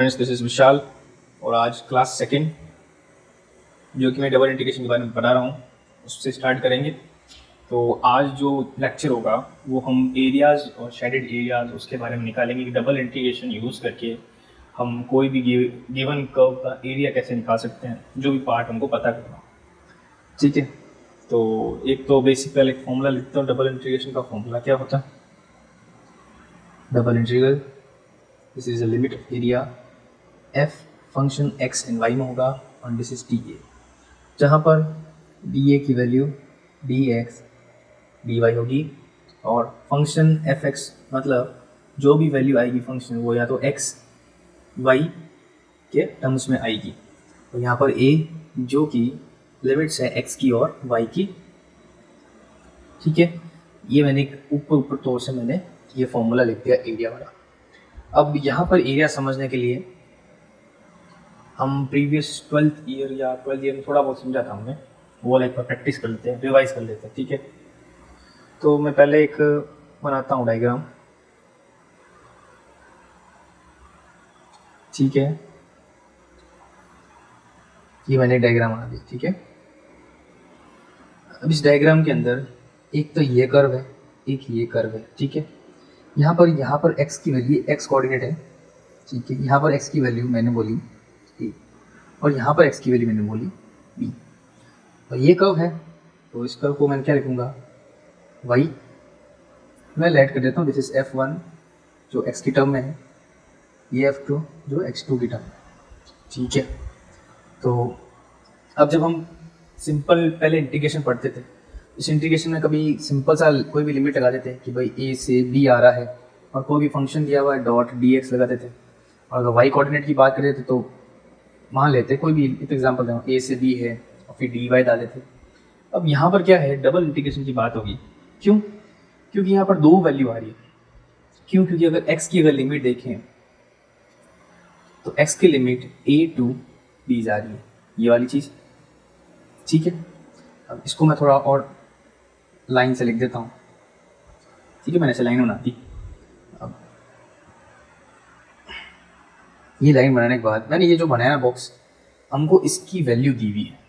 Friends, this is विशाल और आज class second जो कि मैं डबल इंटीग्रेशन के बारे में पढ़ा रहा हूँ उससे स्टार्ट करेंगे। तो आज जो लेक्चर होगा वो हम एरियाज़ और शेडेड एरियाज़ उसके बारे में निकालेंगे कि डबल इंटीग्रेशन यूज़ करके हम कोई भी गिवन कर्व का एरिया कैसे निकाल सकते हैं, जो भी पार्ट हमको पता करना। ठीक है, तो एक तो बेसिक पहले एक फॉर्मूला लिखता हूँ। डबल इंटीग्रेशन का फॉर्मूला क्या होता है? Double integral, this is a limit of area f function x and y में होगा और दिस इज dA, जहाँ पर dA की वैल्यू dx dy होगी और फंक्शन fx मतलब जो भी वैल्यू आएगी फंक्शन वो या तो x y के टर्म्स में आएगी। तो यहाँ पर a जो कि लिमिट्स है x की और y की। ठीक है, ये मैंने ऊपर तौर से मैंने ये फॉर्मूला लिख दिया एरिया वाला। अब यहाँ पर एरिया समझने के लिए हम प्रीवियस 12th ईयर या 12th ईयर में थोड़ा बहुत समझा था हमने, वो एक बार प्रैक्टिस कर लेते हैं, रिवाइज कर लेते हैं। ठीक है, तो मैं पहले एक बनाता हूँ डायग्राम। ठीक है, ये मैंने डायग्राम बना दिया। ठीक है, अब इस डायग्राम के अंदर एक तो ये कर्व है, एक ये कर्व है। ठीक है, यहाँ पर x की वैल्यू x कोऑर्डिनेट है। ठीक है, यहाँ पर x की वैल्यू मैंने बोली a और यहाँ पर x की वैल्यू मैंने बोली b। और ये कर्व है तो इस कर्व को मैं क्या लिखूँगा? y। मैं ऐड कर देता हूँ, दिस इज f1 जो x की टर्म में है, ये f2 जो x2 की टर्म में। ठीक है, तो अब जब हम सिंपल पहले इंटीग्रेशन पढ़ते थे, इस इंटीग्रेशन में कभी सिंपल सा कोई भी लिमिट लगा देते हैं कि भाई a से b आ रहा है और कोई भी फंक्शन दिया हुआ है डॉट dx लगा देते हैं। और अगर y कोऑर्डिनेट की बात करें तो मान लेते कोई भी एक एग्जांपल दें, a से b है और फिर dy डाल देते। अब यहाँ पर क्या है, डबल इंटीग्रेशन की बात होगी। क्यों? क्योंकि यहाँ पर दो वैल्यू आ रही है। क्यों? क्योंकि अगर x की अगर लिमिट देखें तो x की लिमिट a टू b जा रही है, ये वाली चीज़। ठीक है, अब इसको मैं थोड़ा और लाइन से लिख देता हूँ। ठीक है, मैंने ऐसे लाइन बना दी। अब ये लाइन बनाने के बाद मैंने ये जो बनाया बॉक्स, हमको इसकी वैल्यू दी हुई है,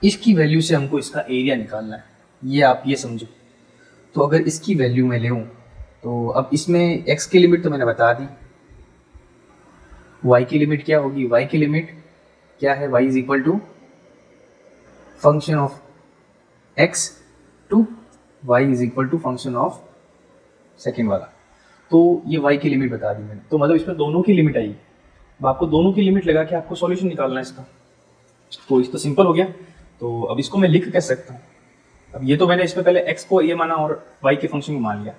इसकी वैल्यू से हमको इसका एरिया निकालना है, ये आप ये समझो। तो अगर इसकी वैल्यू मैं लेऊँ तो अब इसमें x की लिमिट तो मैंने बता दी, y की लिमिट क्या होगी? y की लिमिट क्या है? y is equal to function of x two y is equal to function of second वाला। तो ये y की लिमिट बता दी मैंने, तो मतलब इसमें दोनों की लिमिट आई। अब आपको दोनों की लिमिट लगा के आपको सॉल्यूशन निकालना है इसका। तो इस तो सिंपल हो गया। तो अब इसको मैं लिख कैसे सकता हूँ? अब ये तो मैंने इसमें पहले x को ये माना और y के फंक्शन को मान लिया।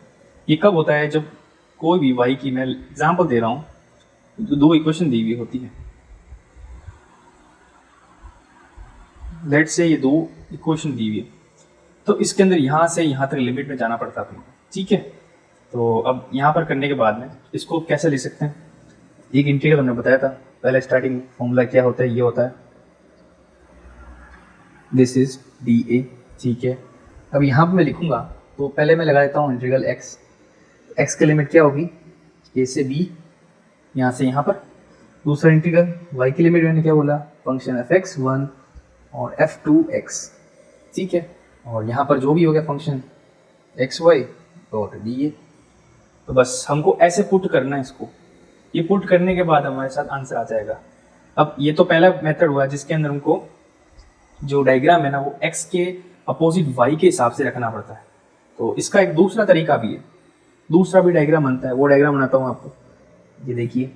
ये कब होता है? जब कोई भी y की, मैं एग्जाम्पल दे रहा हूँ, तो दो इक्वेशन दी हुई होती है। लेट्स से ये दो इक्वेशन दी हुई है, तो इसके अंदर यहाँ से यहाँ तक लिमिट में जाना पड़ता है। ठीक है, तो अब यहाँ पर करने के बाद में इसको कैसे लिख सकते हैं? एक इंटीग्रल हमने बताया था पहले, स्टार्टिंग फॉर्मूला क्या होता है? ये होता है दिस इज dA। ठीक है, अब यहाँ पर मैं लिखूँगा तो पहले मैं लगा देता हूँ इंटीग्रल x की लिमिट क्या होगी? a से b, यहाँ से यहाँ पर। दूसरा इंटीग्रल y की लिमिट मैंने क्या बोला? फंक्शन fx1 और f2x। ठीक है, और यहाँ पर जो भी हो गया फंक्शन xy डॉट dA। तो बस हमको ऐसे पुट करना है इसको। ये पुट करने के बाद हमारे साथ आंसर आ जाएगा। अब ये तो पहला मेथड हुआ जिसके अंदर हमको जो डायग्राम है ना वो x के अपोजिट y के हिसाब से रखना पड़ता है। तो इसका एक दूसरा तरीका भी है, दूसरा भी डायग्राम बनता है, वो डायग्राम बनाता हूँ आपको। ये देखिए,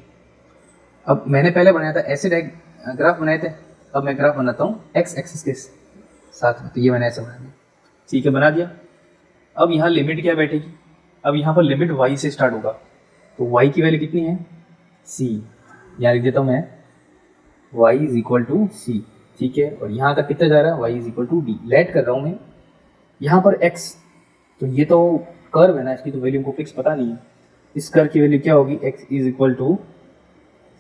अब मैंने पहले बनाया था ऐसे ग्राफ बनाए थे, अब मैं ग्राफ बनाता हूँ x एक्सिस के साथ में। तो ये मैंने ऐसा बना दिया। ठीक है, बना दिया। अब यहाँ लिमिट क्या बैठेगी? अब यहाँ पर लिमिट y से स्टार्ट होगा, तो y की वैल्यू कितनी है? c। यहाँ लिख देता हूँ मैं y is equal to c। ठीक है, और यहाँ तक कितना जा रहा है? y is equal to d। Late कर रहा हूँ मैं यहाँ पर x, तो ये तो कर्व है ना, इसकी तो वैल्यू को फिक्स पता नहीं है। इस कर्व की वैल्यू क्या होगी? x is equal to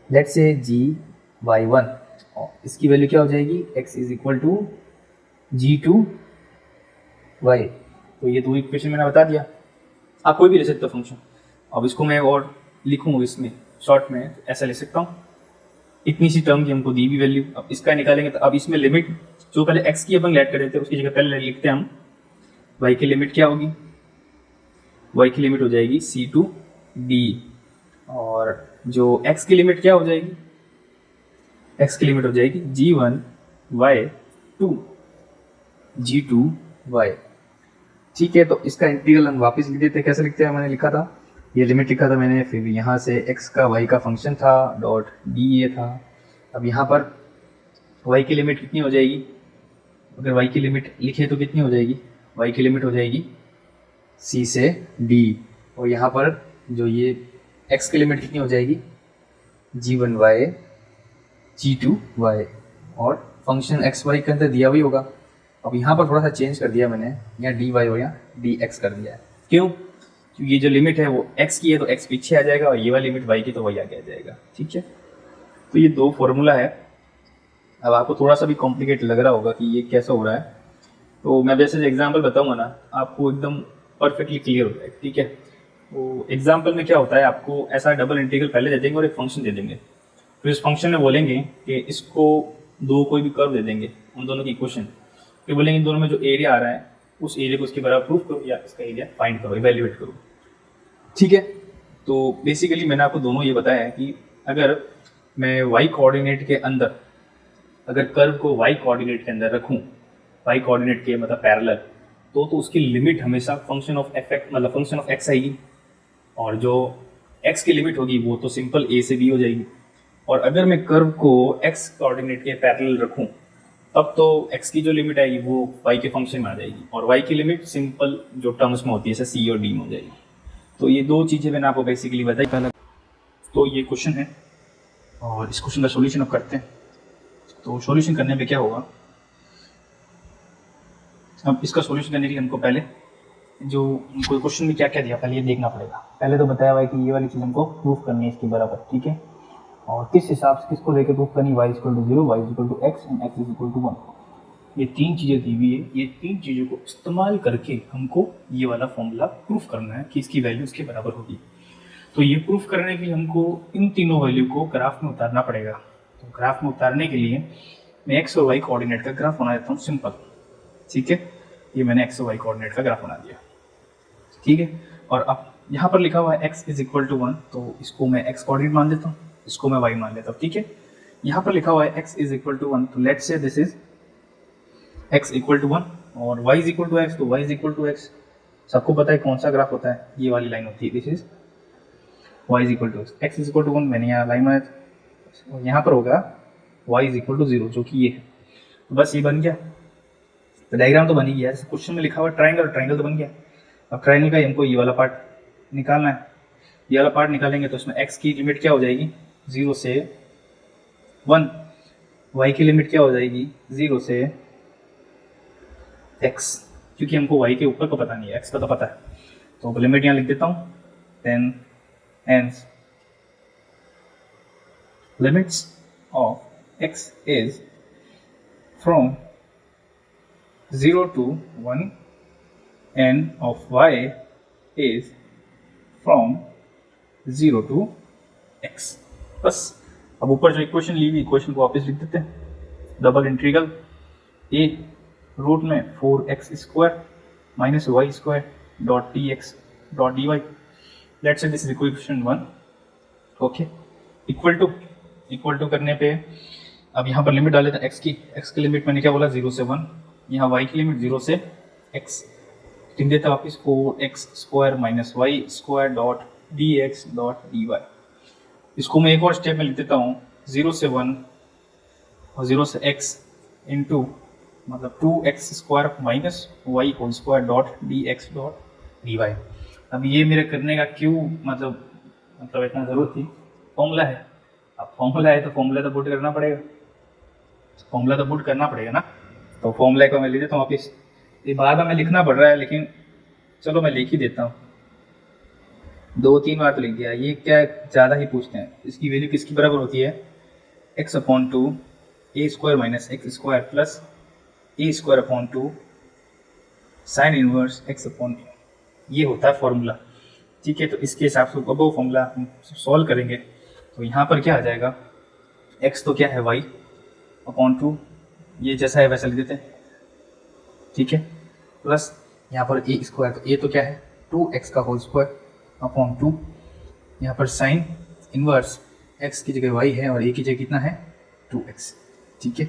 let's say g/1, और इसकी वैल्यू क्या हो जाएगी? x is equal to g/y। तो ये दो इक्वेशन मैंने बता दिया, आप कोई भी ले सकते हो फंक्शन। अब इसको मैं और लिखूँ इसमें शॉर्ट में ऐसा लिख सकता हूँ, इतनी सी टर्म की हमको दी हुई वैल्यू। अब इसका निकालेंगे तो अब इसमें लिमिट जो पहले x की अपन ऐड कर देते हैं उसकी जगह पहले लिखते हैं हम y की लिमिट क्या होगी, y की लिमिट हो जाएगी c टू d, और जो x की लिमिट क्या हो जाएगी, x की लिमिट हो जाएगी g1 y2 g2 y। ठीक है, तो इसका इंटीग्रल हम वापस लिख देते हैं। कैसे लिखते हैं, मैंने लिखा था ये लिमिट लिखा था मैंने, फिर यहाँ से x का y का फंक्शन था डॉट d ये था। अब यहाँ पर y की लिमिट कितनी हो जाएगी, अगर y की लिमिट लिखे तो कितनी हो जाएगी, y की लिमिट हो जाएगी c से d, और यहाँ पर जो ये x की लिमिट कितनी हो जाएगी g1y g2y, और फंक्शन एक्स वाई के अंदर दिया हुई होगा। अब यहाँ पर थोड़ा सा चेंज कर दिया मैंने, यहाँ डी वाई हो या डी एक्स कर दिया है। क्यों, क्योंकि ये जो लिमिट है वो x की है तो x पीछे आ जाएगा, और ये वाली लिमिट y की तो y आगे आ जाएगा। ठीक है, तो ये दो फॉर्मूला है। अब आपको थोड़ा सा भी कॉम्प्लिकेट लग रहा होगा कि ये कैसा हो रहा है, तो मैं वैसे एग्जाम्पल बताऊँगा ना आपको एकदम परफेक्टली क्लियर हो जाएगा। ठीक है, तो एग्जाम्पल में क्या होता है, आपको ऐसा डबल इंटीग्रल पहले दे देंगे और एक फंक्शन दे देंगे, फिर इस फंक्शन में बोलेंगे कि इसको दो कोई भी कर्व दे देंगे, उन दोनों की इक्वेशन, फिर बोलेंगे इन दोनों में जो एरिया आ रहा है उस एरिया को उसके बराबर प्रूफ करो या इसका एरिया फाइंड करो, इवैल्यूएट करो। ठीक है, तो बेसिकली मैंने आपको दोनों ये बताया है कि अगर मैं y कोऑर्डिनेट के अंदर अगर कर्व को y कोऑर्डिनेट के अंदर रखूं, y कोऑर्डिनेट के मतलब पैरेलल, तो उसकी लिमिट हमेशा फंक्शन ऑफ एफ मतलब फंक्शन ऑफ x आएगी, और जो x की लिमिट होगी वो तो सिंपल a से b हो जाएगी। और अगर मैं कर्व को x कोऑर्डिनेट के पैरेलल रखूं तब तो x की जो लिमिट आएगी वो y के फंक्शन में आ जाएगी, और y की लिमिट सिंपल जो टर्म्स में होती है जैसे c और d में हो जाएगी। तो ये दो चीज़ें मैंने आपको बेसिकली बताई पहले। तो ये क्वेश्चन है और इस क्वेश्चन का सॉल्यूशन अब करते हैं। तो सॉल्यूशन करने में क्या होगा, अब इसका सॉल्यूशन करने के लिए हमको पहले जो हमको क्वेश्चन में क्या क्या दिया पहले ये देखना पड़ेगा। पहले तो बताया हुआ है कि ये वाली चीज़ हमको प्रूफ करनी है इसके बराबर। ठीक है, और किस हिसाब से किसको लेकर प्रूफ करनी, y equal to 0, y equal to x and x equal to 1। ये तीन चीज़ें दी हुई है, ये तीन चीज़ों को इस्तेमाल करके हमको ये वाला फॉर्मूला प्रूफ करना है कि इसकी वैल्यू इसके बराबर होगी। तो ये प्रूफ करने के लिए हमको इन तीनों वैल्यू को ग्राफ में उतारना पड़ेगा। तो ग्राफ में उतारने के लिए मैं x और y कोऑर्डिनेट का ग्राफ बना देता हूँ सिंपल। ठीक है, ये मैंने x और y कोऑर्डिनेट का ग्राफ बना दिया। ठीक है, और अब यहाँ पर लिखा हुआ है x इज इक्वल टू 1, तो इसको मैं x कोऑर्डिनेट मान देता हूँ, इसको मैं y मान लेता हूँ। ठीक है, यहाँ पर लिखा हुआ है x इज इक्वल टू 1, तो let's say this is x equal to 1 और y is equal to x, तो y is equal to x। सबको पता है कौन सा ग्राफ होता है, ये वाली लाइन होती है, this is y is equal to x is equal to 1, मैंने यहाँ लाइन बनाया था, और यहाँ पर होगा y इज इक्वल टू 0 जो कि ये है। तो बस ये बन गया, तो डायग्राम तो बन ही गया। क्वेश्चन में लिखा हुआ ट्राइंगल, ट्राइंगल तो बन गया। अब ट्राइंगल का हमको ये वाला पार्ट निकालना है, ये वाला पार्ट निकालेंगे तो इसमें x की लिमिट क्या हो जाएगी 0 से 1, y की लिमिट क्या हो जाएगी 0 से x, क्योंकि हमको y के ऊपर का पता नहीं है, x का तो पता है। तो लिमिट यहाँ लिख देता हूँ, then hence limits of x is from 0 to 1 and of y is from 0 to x। बस अब ऊपर जो इक्वेशन ली हुई इक्वेशन को वापस लिख देते हैं। डबल इंटीग्रल a रूट में 4x square minus y square dot d x dot d y, let's say this is equation 1। Okay, equal to करने पे अब यहाँ पर लिमिट डाले थे x की लिमिट मैंने क्या बोला 0 से 1, यहाँ y की लिमिट 0 से x, लिख देता वापस 4x square minus y square dot d x dot d y. इसको मैं एक और स्टेप में लिख देता हूँ 0 से 1 और 0 से x इंटू मतलब 2x square minus y whole square dot d x dot d y. अब ये मेरे करने का क्यों मतलब इतना ज़रूरत थी, फॉर्मूला है। अब फॉर्मूला है तो फॉर्मूला तो पुट करना पड़ेगा, फॉर्मूला तो पुट करना पड़ेगा ना। तो फॉर्मूला को मैं लिख देता हूँ वापिस, ये बाद में लिखना पड़ रहा है लेकिन चलो मैं लिख ही देता हूँ, 2-3 बार तो लिख दिया। ये क्या ज़्यादा ही पूछते हैं, इसकी वैल्यू किसकी बराबर होती है x upon 2 a square minus x square plus a square upon 2 sine inverse x upon, ये होता है फॉर्मूला। ठीक है, तो इसके हिसाब से अब वो फॉर्मूला हम सॉल्व करेंगे तो यहाँ पर क्या आ जाएगा, x तो क्या है y अपॉन 2, ये जैसा है वैसा लिख देते हैं, ठीक है, प्लस यहाँ पर a स्क्वायर, तो a तो क्या है 2x का होल स्क्वायर अपॉन 2, यहाँ पर साइन इनवर्स x की जगह y है और a की जगह कितना है 2x, ठीक है,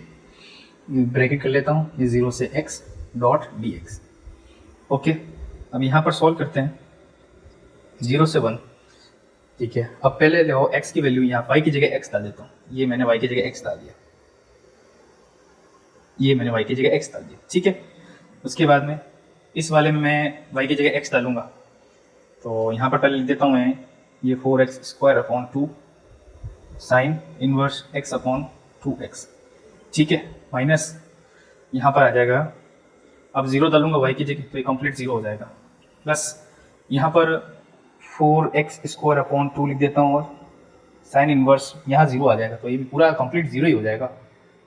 ब्रैकेट कर लेता हूँ, ये 0 से x डॉट dx। ओके, अब यहाँ पर सॉल्व करते हैं 0 से 1, ठीक है। अब पहले लो x की वैल्यू, यहाँ y की जगह x डाल देता हूँ, ये मैंने y की जगह x डाल दिया, ये मैंने y की जगह x डाल दिया, ठीक है। उसके बाद में इस वाले में मैं y की जगह x डालूंगा, तो यहाँ पर पहले लिख देता हूँ मैं ये 4x square upon 2 sine inverse x upon 2x, ठीक है, माइनस यहाँ पर आ जाएगा, अब 0 डालूंगा y की जगह तो ये कंप्लीट 0 हो जाएगा, प्लस यहाँ पर 4x स्क्वायर अपॉन 2 लिख देता हूँ और साइन इनवर्स यहाँ 0 आ जाएगा, तो ये पूरा कंप्लीट 0 ही हो जाएगा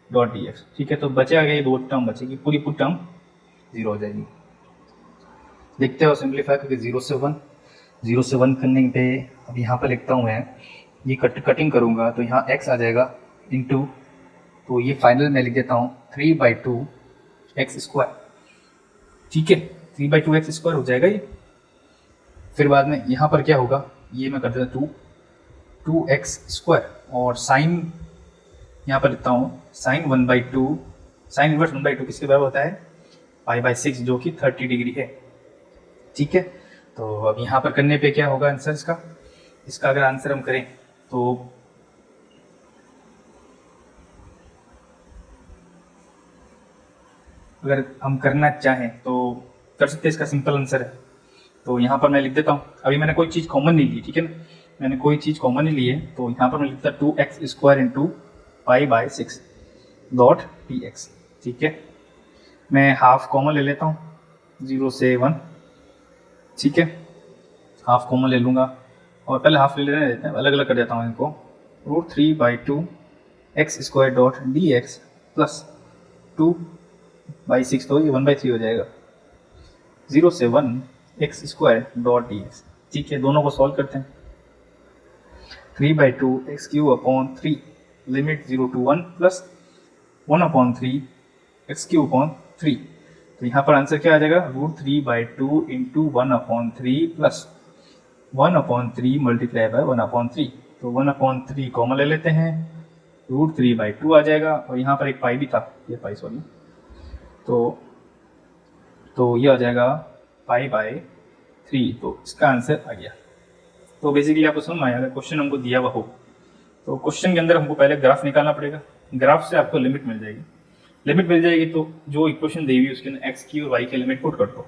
डॉट डी एक्स, ठीक है। तो बचेगा ये 2 टर्म बचेगी, पूरी टर्म 0 हो जाएगी। देखते हो सिंप्लीफाई करके 0 से 1 करने पे, अब यहाँ पर लिखता हूँ मैं, ये कटिंग करूँगा तो यहाँ x आ जाएगा इंटू, तो ये फाइनल में लिख देता हूँ 3/2 x स्क्वायर, ठीक है, 3/2 x स्क्वायर हो जाएगा ये। फिर बाद में यहाँ पर क्या होगा, ये मैं कर देता हूँ 2x स्क्वायर और साइन यहाँ पर लिखता हूँ साइन 1/2, साइन इनवर्स 1/2 किसके बराबर होता है π/6 जो कि 30 डिग्री है, ठीक है। तो अब यहाँ पर करने पे क्या होगा आंसर इसका अगर आंसर हम करें तो अगर हम करना चाहें तो कर सकते हैं, इसका सिंपल आंसर है। तो यहाँ पर मैं लिख देता हूँ, अभी मैंने कोई चीज़ कॉमन नहीं ली, ठीक है ना, मैंने कोई चीज़ कॉमन नहीं ली है, तो यहाँ पर मैं लिखता 2x square into π/6 dot dx, ठीक है। मैं हाफ कॉमन ले लेता हूँ 0 से 1, ठीक है, हाफ कॉमन ले लूँगा और पहले हाफ ले लेने देते हैं, अलग अलग कर देता हूँ इनको, √3/2 x square dot dx plus 2/6, तो ये 1/3 हो जाएगा, 0 से 1 x स्क्वायर डॉट dx, ठीक है। दोनों को सॉल्व करते हैं, 3/2 x cube upon 3 limit 0 to 1 plus 1/3 x cube upon 3, तो यहाँ पर आंसर क्या आ जाएगा √3/2 इंटू 1/3 प्लस 1/3 मल्टीप्लाई बाय 1/3, तो 1/3 कॉमन ले लेते हैं, √3/2 आ जाएगा और यहाँ पर एक पाई भी था, ये पाई सॉरी, तो ये आ जाएगा π/3, तो इसका आंसर आ गया। तो बेसिकली आपको समझ में आया, अगर क्वेश्चन हमको दिया हुआ हो तो क्वेश्चन के अंदर हमको पहले ग्राफ निकालना पड़ेगा, ग्राफ से आपको लिमिट मिल जाएगी, लिमिट मिल जाएगी तो जो इक्वेशन दी हुई उसके अंदर x की और y की लिमिट पुट कर दो,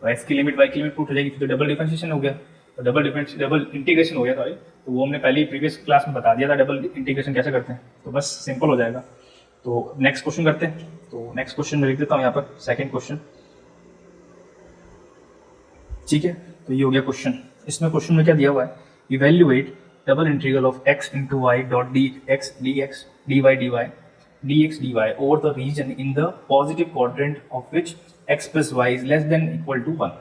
तो x की लिमिट y की लिमिट पुट हो जाएगी, तो डबल डिफरेंशिएशन हो गया, तो डबल इंटीग्रेशन हो गया, सॉरी, तो वो हमने पहले ही प्रीवियस क्लास में बता दिया था डबल इंटीग्रेशन कैसे करते हैं, तो बस सिंपल हो जाएगा। तो नेक्स्ट क्वेश्चन करते हैं, तो नेक्स्ट क्वेश्चन में लिख देता हूँ यहाँ पर सेकेंड क्वेश्चन, ठीक है। तो ये हो गया क्वेश्चन, इसमें क्वेश्चन में क्या दिया हुआ है, evaluate double integral of x into y dot dx dx dy dy dx dy over the region in the positive quadrant of which x plus y is less than equal to 1।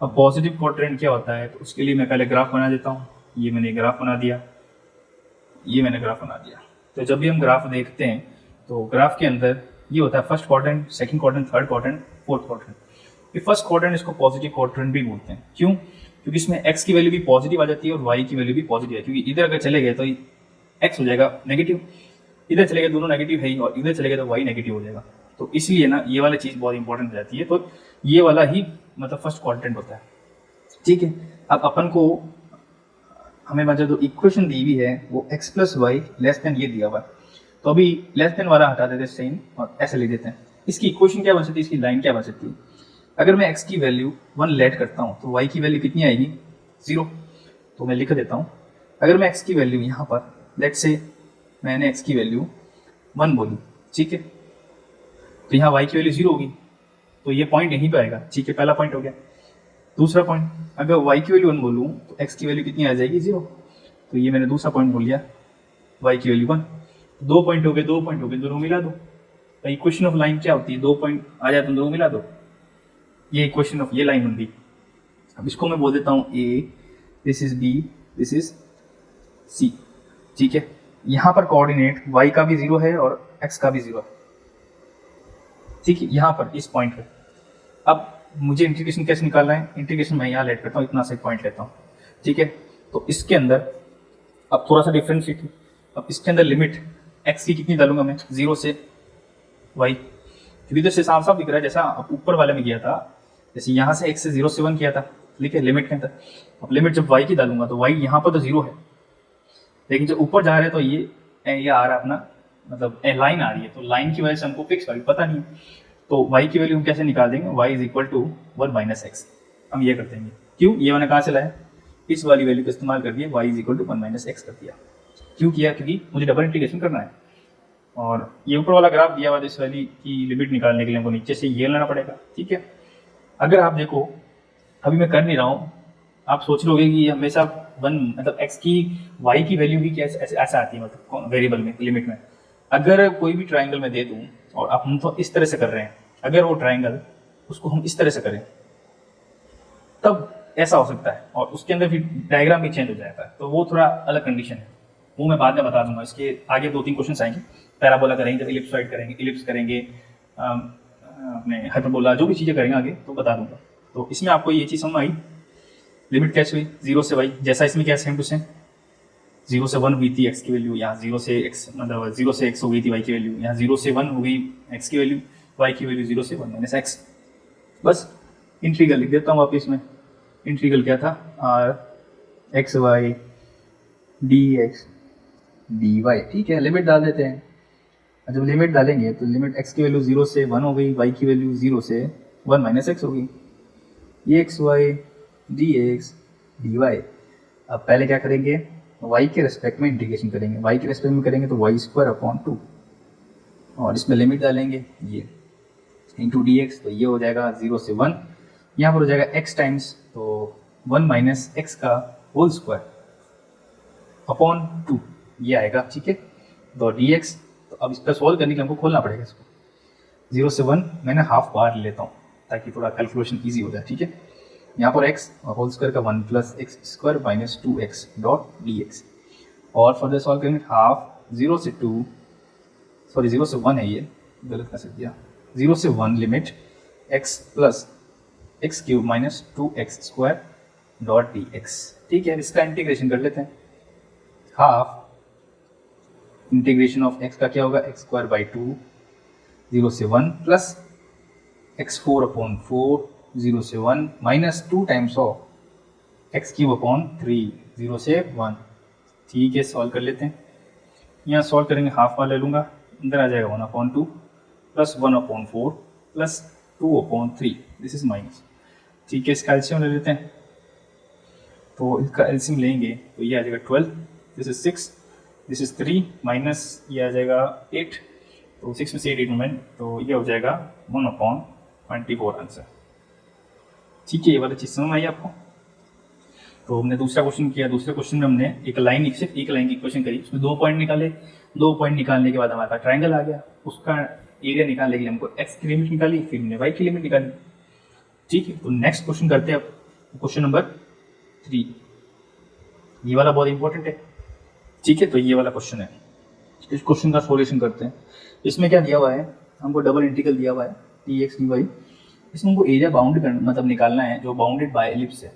अब positive quadrant क्या होता है, तो उसके लिए मैं पहले graph बना देता हूँ, ये मैंने ग्राफ बना दिया, ये मैंने ग्राफ बना दिया। तो जब भी हम ग्राफ देखते हैं तो ग्राफ के अंदर ये होता है first quadrant, second quadrant, third quadrant, fourth quadrant. ये फर्स्ट क्वाड्रेंट इसको पॉजिटिव क्वाड्रेंट भी बोलते हैं, क्यों, क्योंकि इसमें x की वैल्यू भी पॉजिटिव आ जाती है और y की वैल्यू भी पॉजिटिव है, क्योंकि इधर अगर चले गए तो x हो जाएगा नेगेटिव, इधर चले गए दोनों नेगेटिव है ही, और इधर चले गए तो y नेगेटिव हो जाएगा, तो इसलिए ना ये वाला चीज़ बहुत इंपॉर्टेंट हो जाती है, तो ये वाला ही मतलब फर्स्ट क्वाड्रेंट होता है, ठीक है। अब अपन को हमें मतलब जो इक्वेशन दी हुई है वो x plus y less than ये दिया हुआ है, तो अभी लेस देन वाला हटा देते हैं साइन और ऐसे लिख देते हैं। इसकी इक्वेशन क्या बन सकती है, इसकी लाइन क्या बन सकती है, अगर मैं x की वैल्यू 1 लेट करता हूँ तो y की वैल्यू कितनी आएगी 0, तो मैं लिख देता हूँ, अगर मैं x की वैल्यू यहाँ पर लेट से मैंने x की वैल्यू 1 बोली, ठीक है, तो यहाँ y की वैल्यू 0 होगी, तो ये पॉइंट यहीं पे आएगा, ठीक है, पहला पॉइंट हो गया। दूसरा पॉइंट, अगर y की वैल्यू 1 बोलूँ तो x की वैल्यू कितनी आ जाएगी 0, तो ये मैंने दूसरा पॉइंट बोल लिया, y की वैल्यू 1, 2 पॉइंट हो गए, 2 पॉइंट हो गए, दोनों मिला दो, तो इक्वेशन ऑफ लाइन क्या होती है, 2 पॉइंट आ जाए तो दोनों मिला दो, ये इक्वेशन ऑफ ये लाइन बन गई। अब इसको मैं बोल देता हूँ a, this is b, this is c, ठीक है, यहाँ पर कोऑर्डिनेट y का भी 0 है और x का भी 0 है, ठीक है, यहाँ पर इस पॉइंट पे। अब मुझे इंटीग्रेशन कैसे निकालना है, इंटीग्रेशन मैं यहाँ लेट करता हूँ, इतना से पॉइंट लेता हूँ, ठीक है। तो इसके अंदर अब थोड़ा सा डिफ्रेंशिएट, अब इसके अंदर लिमिट x की कितनी डालूंगा मैं, 0 से y, क्योंकि तो साफ साफ दिख रहा है जैसा अब ऊपर वाले में किया था, जैसे यहाँ से x से 0 से 1 किया था, ठीक है, लिमिट के अंदर। अब लिमिट जब y की डालूंगा तो y यहाँ पर तो 0 है, लेकिन जब ऊपर जा रहे हैं तो ये आ रहा है अपना, मतलब लाइन आ रही है, तो लाइन की वजह से हमको फिक्स वैल्यू पता नहीं, तो y की वैल्यू हम कैसे निकाल देंगे, y is equal to 1 minus x, हम ये कर देंगे। क्यों, ये मैंने कहाँ से लाया, इस वाली वैल्यू का इस्तेमाल कर दिया, y is equal to 1 minus x कर दिया। क्यों किया, क्योंकि मुझे डबल इंटीग्रेशन करना है, और ये ऊपर वाला ग्राफ दिया हुआ इस वाली की लिमिट निकालने के लिए हमको नीचे से ये लेना पड़ेगा, ठीक है। अगर आप देखो अभी मैं कर नहीं रहा हूँ, आप सोच लोगे कि हमेशा मतलब x की y की वैल्यू भी क्या ऐसा आती है, मतलब वेरिएबल में लिमिट में। अगर कोई भी ट्राइंगल में दे दूँ और अब हम तो इस तरह से कर रहे हैं, अगर वो ट्राइंगल उसको हम इस तरह से करें तब ऐसा हो सकता है, और उसके अंदर फिर डायग्राम भी चेंज हो जाता है, तो वो थोड़ा अलग कंडीशन है, वो मैं बाद में बता दूंगा। इसके आगे 2-3 क्वेश्चन आएंगे, पैराबोला करेंगे, जब इलिप्सॉइड करेंगे, इलिप्स करेंगे, अपने हाइपरबोला, जो भी चीज़ें करेंगे आगे तो बता दूंगा। तो इसमें आपको ये चीज़ समझ आई, लिमिट कैसे हुई 0 से y, जैसा इसमें क्या सेम टू सेम 0 से 1 हुई थी x की वैल्यू, यहाँ 0 से x मतलब 0 से x हो गई थी y की वैल्यू, यहाँ 0 से 1 हो गई x की वैल्यू, y की वैल्यू 0 से 1 माइनस x। बस इंटीग्रल लिख देता हूँ वापस में, इंटीग्रल क्या था, r x y dx dy, ठीक है, लिमिट डाल देते हैं। जब लिमिट डालेंगे तो लिमिट x की वैल्यू 0 से 1 हो गई, y की वैल्यू 0 से 1 माइनस x हो गई, ये x y dx dy। अब पहले क्या करेंगे, y के रेस्पेक्ट में इंटीग्रेशन करेंगे, y के रेस्पेक्ट में करेंगे तो y स्क्वायर अपॉन 2, और इसमें लिमिट डालेंगे ये इंटू डी एक्स, तो ये हो जाएगा 0 से 1, यहाँ पर हो जाएगा x टाइम्स, तो 1 माइनस एक्स का होल स्क्वायर अपॉन 2 ये आएगा, ठीक है। तो डी एक्स, तो अब इस पर सॉल्व करने के लिए हमको खोलना पड़ेगा इसको, 0 से 1 मैंने हाफ बार लेता हूँ ताकि थोड़ा कैलकुलेशन ईजी हो जाए, ठीक है। यहाँ पर x और होल स्क्वायर का 1 plus x square minus 2x dot d x, और फर्दर सॉल्व करेंगे हाफ 0 से 2, सॉरी 0 से 1 है, ये गलत कर दिया, 0 से 1 limit x plus x cube minus 2x square dot d x, ठीक है। इसका इंटीग्रेशन कर लेते हैं, हाफ इंटीग्रेशन ऑफ x का क्या होगा, एक्स स्क्वायर बाई 2 0 से 1 प्लस x4 अपॉन 4 0 से 1 minus 2 times of x cube upon 3 0 से 1, ठीक है। सॉल्व कर लेते हैं, यहाँ सॉल्व करेंगे हाफ वाला ले लूँगा, अंदर आ जाएगा 1 upon 2 plus 1 upon 4 plus 2 upon 3, this is minus, ठीक है। इसका एलसीएम ले लेते हैं, तो इसका एलसीएम लेंगे तो ये आ जाएगा 12, this is 6, this is 3 minus ये आ जाएगा 8, तो 6 में से 8 में, तो ये हो जाएगा 1 अपॉन 24 आंसर, ठीक है। ये वाली चीज़ समझ आई आपको। तो हमने दूसरा क्वेश्चन किया, दूसरे क्वेश्चन में हमने एक लाइन, सिर्फ एक लाइन की क्वेश्चन करी, उसमें 2 पॉइंट निकाले, 2 पॉइंट निकालने के बाद हमारे पास ट्राइंगल आ गया, उसका एरिया निकालने के लिए हमको x की लिमिट निकाली, फिर हमने y की लिमिट निकाली, ठीक है। तो नेक्स्ट क्वेश्चन करते हैं अब, क्वेश्चन नंबर 3, ये वाला बहुत इंपॉर्टेंट है, ठीक है। तो ये वाला क्वेश्चन है, इस क्वेश्चन का सॉल्यूशन करते हैं। इसमें क्या दिया हुआ है, हमको डबल इंटीग्रल दिया हुआ है dx dy, इसमें हमको एरिया बाउंड मतलब निकालना है जो बाउंडेड बाय एलिप्स है।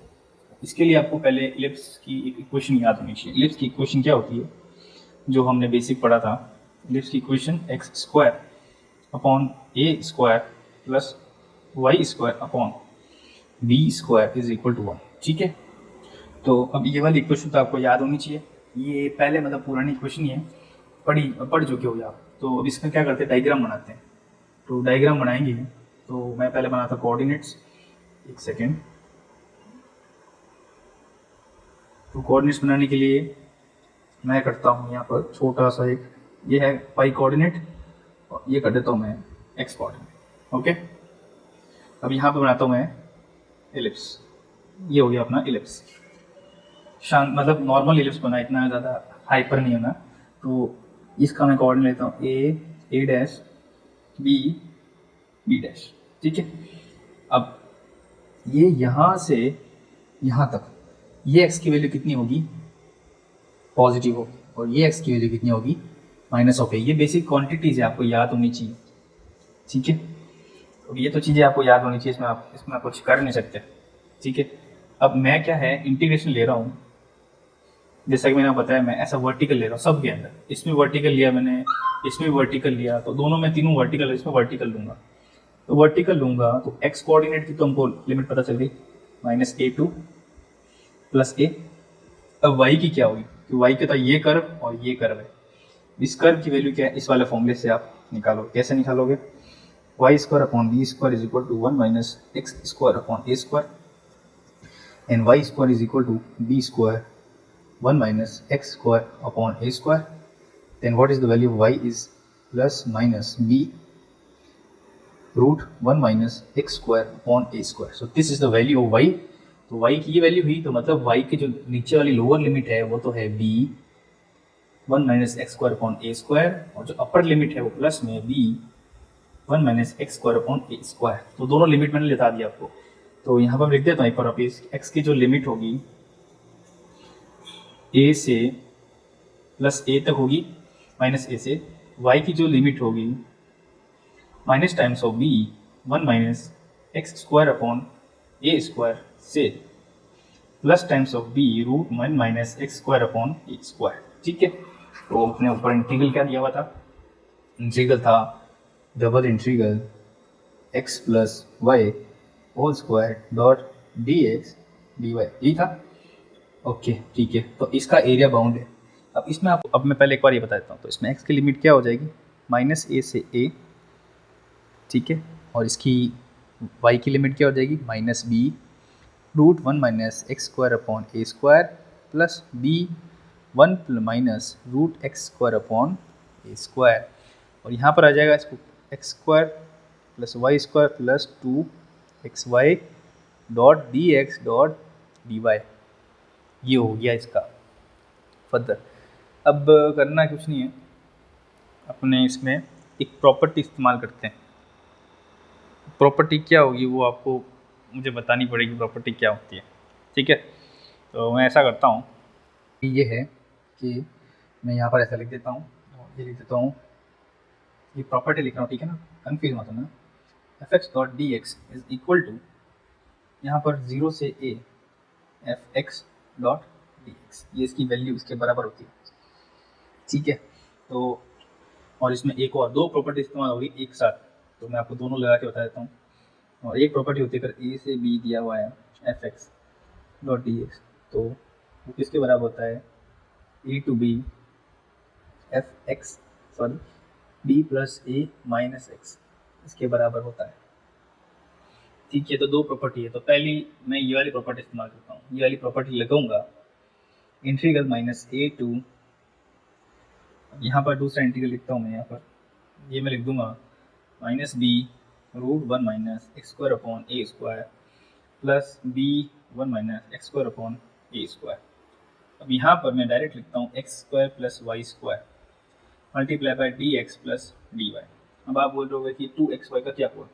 इसके लिए आपको पहले एलिप्स की एक इक्वेशन याद होनी चाहिए। एलिप्स की इक्वेशन क्या होती है, जो हमने बेसिक पढ़ा था, एलिप्स की equation x square upon a square plus y square upon b square is equal to 1, ठीक है। तो अब ये वाली इक्वेशन तो आपको याद होनी चाहिए, ये पहले मतलब पुरानी इक्वेशन ही है, पढ़ चुके हो आप। तो अब इसका क्या करते हैं, डायग्राम बनाते हैं। तो डायग्राम बनाएंगे, तो मैं पहले बनाता कोऑर्डिनेट्स, एक सेकेंड। तो कोऑर्डिनेट्स बनाने के लिए मैं करता हूँ यहाँ पर छोटा सा एक, ये है पाई कोऑर्डिनेट, और ये कर देता हूँ मैं एक्स कोऑर्डिनेट, ओके। अब यहाँ पर बनाता हूँ मैं एलिप्स, ये हो गया अपना एलिप्स, मतलब नॉर्मल एलिप्स बना, इतना ज़्यादा हाइपर नहीं होना। तो इसका मैं कोऑर्डिनेट लेता हूँ ए डैश बी डैश, ठीक है। अब ये यहाँ से यहाँ तक ये x की वैल्यू कितनी होगी, पॉजिटिव होगी, और ये x की वैल्यू कितनी होगी, माइनस ऑफ ए। ये बेसिक क्वांटिटीज़ है, आपको याद होनी चाहिए, ठीक है। तो ये तो चीज़ें आपको याद होनी चाहिए, इसमें आप कुछ कर नहीं सकते, ठीक है। अब मैं क्या है इंटीग्रेशन ले रहा हूँ, जैसा कि मैंने बताया मैं ऐसा वर्टिकल ले रहा हूँ सब के अंदर। इसमें वर्टिकल लिया मैंने, इसमें वर्टिकल लिया, तो दोनों में तीनों वर्टिकल है, इसमें वर्टिकल लूँगा। तो वर्टिकल लूँगा तो एक्स कोऑर्डिनेट की तो हमको लिमिट पता चल गई, -a2 + a। अब वाई की क्या होगी, कि वाई के तो ये कर्व और ये कर्व है। इस कर्व की वैल्यू क्या है, इस वाले फॉर्मूले से आप निकालो। कैसे निकालोगे, y² / b² = 1 - x² / a² and y² = b², 1 - x² / a². Then what is the value of y is ± b √1 - x² / a². So this is the value of y. तो y की ये वैल्यू हुई, तो मतलब y की जो नीचे वाली लोअर लिमिट है वो तो है b 1 - x² / a², और जो अपर लिमिट है वो प्लस में b 1 - x² / a²। तो दोनों लिमिट मैंने बता दिया आपको। तो यहाँ पर लिख देता हूँ एक बार वापिस, x की जो लिमिट होगी a से प्लस a तक होगी, माइनस a से। y की जो लिमिट होगी minus times of b 1 - x² / a² से plus times of b √1 - x² / a², ठीक है। तो अपने ऊपर इंटीग्रल क्या दिया हुआ था, इंटीग्रल था double integral x + y whole square dot dx dy, यही था, ओके ठीक है। तो इसका एरिया बाउंड है। अब इसमें आप, अब मैं पहले एक बार ये बता देता हूँ। तो इसमें x की लिमिट क्या हो जाएगी, -a से a, ठीक है। और इसकी y की लिमिट क्या हो जाएगी, -b √1 - x² / a² plus b 1 - √x² / a²। और यहाँ पर आ जाएगा इसको x² + y² + 2xy dot dx dot dy। ये हो गया इसका फर्दर। अब करना कुछ नहीं है, अपने इसमें एक प्रॉपर्टी इस्तेमाल करते हैं। प्रॉपर्टी क्या होगी वो आपको मुझे बतानी पड़ेगी, प्रॉपर्टी क्या होती है, ठीक है। तो मैं ऐसा करता हूँ, ये है कि मैं यहाँ पर ऐसा लिख देता हूँ, ये लिख देता हूँ, ये प्रॉपर्टी लिख रहा हूँ, ठीक है ना, कन्फ्यूज मत होना। fx dot dx is equal to, यहाँ पर 0 से a fx डॉट dx, ये इसकी वैल्यू इसके बराबर होती है, ठीक है। तो और इसमें एक और दो प्रॉपर्टी इस्तेमाल होगी एक साथ, तो मैं आपको दोनों लगा के बता देता हूँ। और एक प्रॉपर्टी होती है अगर a से b दिया हुआ है fx डॉट dx, तो वो किसके बराबर होता है, a to b fx sorry b + a - x, इसके बराबर होता है, ठीक है। तो दो प्रॉपर्टी है, तो पहली मैं ये वाली प्रॉपर्टी इस्तेमाल करता हूँ, ये वाली प्रॉपर्टी लगाऊंगा, इंटीग्रल -a to, यहाँ पर दूसरा इंटीग्रल लिखता हूँ मैं, यहाँ पर ये मैं लिख दूंगा -b √1 - x² / a² plus b 1 - x² / a²। अब यहाँ पर मैं डायरेक्ट लिखता हूँ x² + y² multiply by dx plus dy। अब आप बोल रहे हो कि 2xy का क्या हुआ,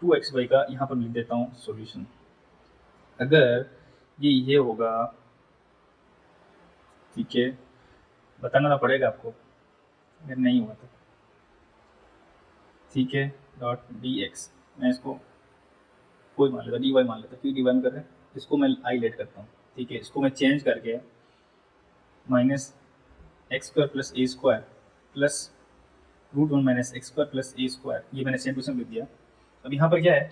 2xy का यहाँ पर लिख देता हूँ सॉल्यूशन। अगर ये होगा, ठीक है, बताना पड़ेगा आपको अगर नहीं हुआ तो, ठीक है। डॉट dx, मैं इसको कोई मान लेता, dy मान लेता, क्यों dy में कर रहे हैं, इसको मैं आई लेट करता हूँ, ठीक है। इसको मैं चेंज करके -x² + a² plus √1 - x² + a², ये मैंने सेम टू सेम लिख दिया। अब यहाँ पर क्या है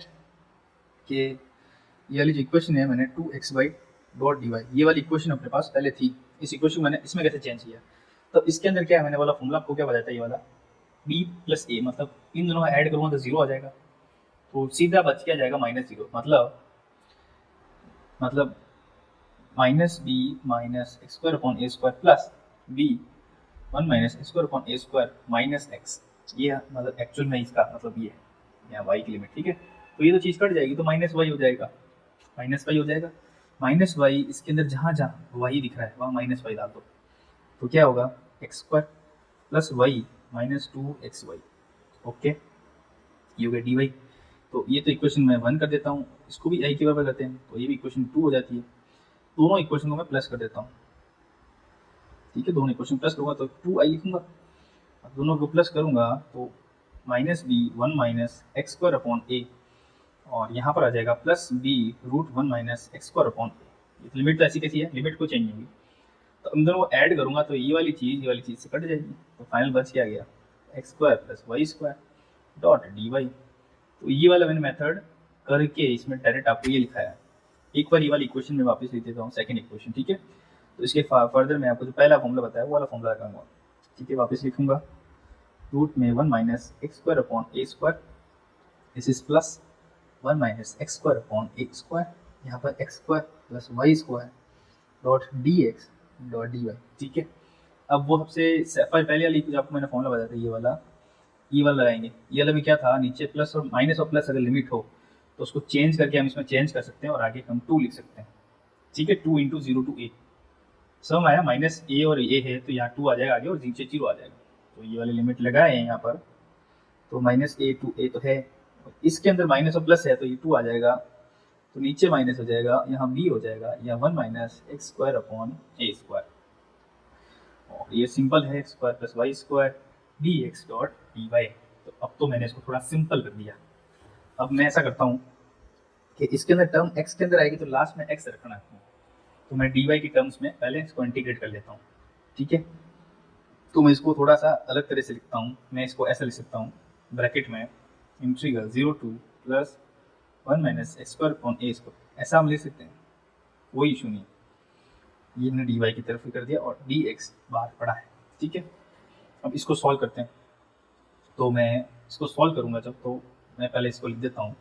कि ये वाली जो इक्वेशन है मैंने 2xy डॉट dy, ये वाली इक्वेशन अपने पास पहले थी, इस इक्वेशन मैंने इसमें कैसे चेंज किया। तो इसके अंदर क्या है, मैंने वाला फॉर्मूला आपको क्या बताया था, ये वाला b + a, मतलब इन दोनों का ऐड करूँगा तो 0 आ जाएगा, तो सीधा बच के आ जाएगा -0, मतलब -b - x² / a² plus b 1 - x² / a² - x, ये मतलब एक्चुअल में इसका मतलब ये है यहाँ y की लिमिट, ठीक है। तो ये तो चीज़ कट जाएगी, तो -y हो जाएगा, -y हो जाएगा, -y इसके अंदर जहाँ जहाँ y दिख रहा है वहाँ -y डाल दो, तो क्या होगा x² + y - 2xy, ओके, ये हो गया dy। तो ये तो इक्वेशन मैं 1 कर देता हूँ, इसको भी i के बराबर करते हैं, तो ये भी इक्वेशन 2 हो जाती है। दोनों इक्वेशन को मैं प्लस कर देता हूँ, ठीक है, दोनों इक्वेशन प्लस करूँगा तो 2i लिखूँगा। अब दोनों को प्लस करूँगा तो minus b 1 minus x square upon a, और यहाँ पर आ जाएगा plus b root 1 minus x square upon a. Limit तो ऐसी कैसी है, लिमिट को चेंज होगी, तो इन दोनों को ऐड करूँगा तो ये वाली चीज़ से कट जाएगी, तो फाइनल बच क्या गया x square plus y square dot d y. तो ये वाला मैंने मेथड करके इसमें डायरेक्ट आपको ये लिखा है। एक बार ये वाली इक्वेशन में वापस लिख देता हूँ, सेकंड इक्वेशन, ठीक है। तो इसके फर्दर मैं आपको जो पहला फॉर्मूला बताया वो वाला फॉर्मूला लगाऊंगा, ठीक है। वापस लिखूंगा रूट में 1 minus x square upon a square, this is plus 1 minus x square upon a square, यहाँ पर x square plus y square dot d x dot d y, ठीक है। अब वो सबसे पहले वाली जो आपको मैंने फॉर्मूला बताया था ये वाला लगाएंगे। ये वाला में क्या था, नीचे प्लस और माइनस और प्लस अगर लिमिट हो तो उसको चेंज करके हम इसमें चेंज कर सकते हैं और आगे हम 2 लिख सकते हैं, ठीक है। 2 इंटू 0 टू ए सम आया, माइनस ए और ए है तो यहाँ 2 आ जाएगा आगे और नीचे 0 आ जाएगा। तो ये वाली लिमिट लगाए हैं यहाँ पर, तो माइनस ए टू ए तो है, इसके अंदर माइनस और प्लस है तो ये 2 आ जाएगा, तो नीचे माइनस हो जाएगा, यहाँ बी हो जाएगा या 1 minus x square upon a square, और ये सिंपल है x square plus y square d x dot d y. तो अब तो मैंने इसको थोड़ा सिंपल कर दिया। अब मैं ऐसा करता हूँ कि इसके अंदर टर्म एक्स के अंदर आएगी तो लास्ट में एक्स रखना है, तो मैं डी वाई की टर्म्स में पहले इसको इंटीग्रेट कर लेता हूँ, ठीक है। तो मैं इसको थोड़ा सा अलग तरह से लिखता हूँ, मैं इसको ऐसा लिख सकता हूँ ब्रैकेट में integral 0 to plus 1 minus x square upon a square, ऐसा हम लिख सकते हैं, कोई इशू नहीं। ये मैंने डी वाई की तरफ ही कर दिया और डी एक्स बाहर पड़ा है, ठीक है। अब इसको सॉल्व करते हैं, तो मैं इसको सॉल्व करूँगा जब, तो मैं पहले इसको लिख देता हूँ,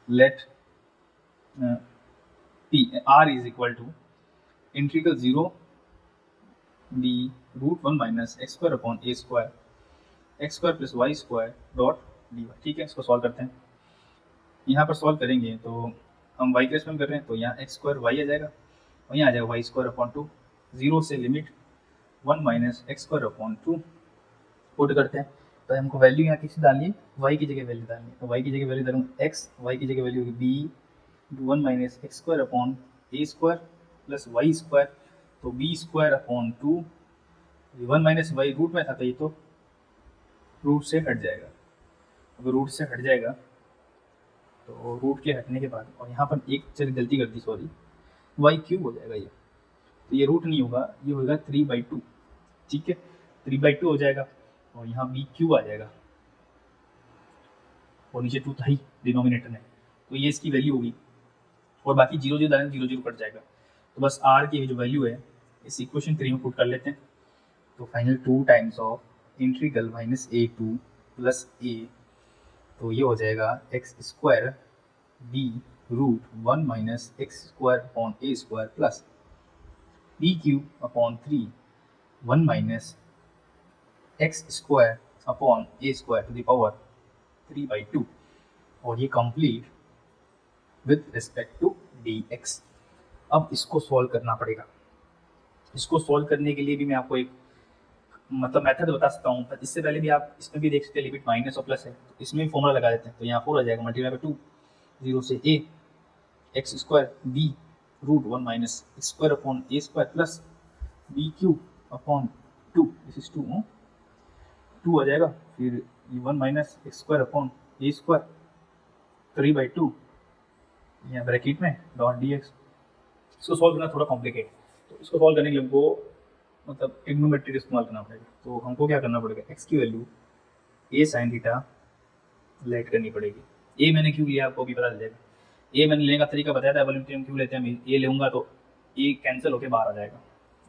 let p r is equal to integral 0 b root 1 minus x square upon a square x square plus y square dot d y, ठीक है। इसको सॉल्व करते हैं, यहाँ पर सॉल्व करेंगे तो हम वाई का स्पेम कर रहे हैं तो यहाँ एक्स स्क्वायर वाई आ जाएगा और यहाँ आ जाएगा वाई स्क्वायर अपॉन 2, 0 से limit 1 minus x square upon 2 put करते हैं, तो हमको वैल्यू यहाँ किसी डालनी है, वाई की जगह वैल्यू डालनी है, तो वाई की जगह वैल्यू डालूंगा एक्स, वाई की जगह वैल्यू होगी b 1 minus x square upon a square plus y square, तो b square upon 2, 1 minus y root में था तो ये तो रूट से हट जाएगा। अगर रूट से हट जाएगा तो रूट के हटने के बाद, और यहाँ पर एक चीज़ गलती कर दी, सॉरी, वाई क्यूब हो जाएगा ये, तो ये रूट नहीं होगा, ये होगा 3/2, ठीक है। 3/2 हो जाएगा और यहाँ बी क्यूब आ जाएगा और नीचे 2 था ही डिनोमिनेटर में, तो ये इसकी वैल्यू होगी, और बाकी 0 0 डालेंगे 0 0 कट जाएगा। तो बस आर की जो वैल्यू है इस इक्वेशन 3 में पुट कर लेते हैं, तो final 2 times of integral minus a to plus a, तो ये हो जाएगा x square b root 1 minus x square upon a square plus b cube upon 3 1 minus x square upon a square to the power 3/2, और ये complete with respect to d x. अब इसको solve करना पड़ेगा। इसको सॉल्व करने के लिए भी मैं आपको एक मतलब मेथड बता सकता हूँ, पर इससे पहले भी आप इसमें भी देख सकते हैं लिमिट माइनस और प्लस है, तो इसमें भी फॉर्मूला लगा देते हैं, तो यहाँ 4 आ जाएगा मल्टीप्लाई बाय 2, 0 से a x square b root 1 minus x square upon a square plus b cube upon 2, this is 2 आ जाएगा, फिर ये 1 minus x square upon a square 3/2 यहाँ ब्रैकेट में डॉट डी एक्स। इसको सॉल्व करना थोड़ा कॉम्प्लिकेट, तो इसको सॉल्व करने के लिए हमको मतलब ट्रिग्नोमेट्री इस्तेमाल करना पड़ेगा। तो हमको क्या करना पड़ेगा, एक्स की वैल्यू ए साइन थीटा लेट करनी पड़ेगी। ए मैंने क्यों लिया आपको भी पता चल जाएगा, ए मैंने लेने का तरीका बताया था, एवोल्यूशन हम क्यों लेते हैं, हम ए लूँगा तो ए कैंसिल होकर बाहर आ जाएगा,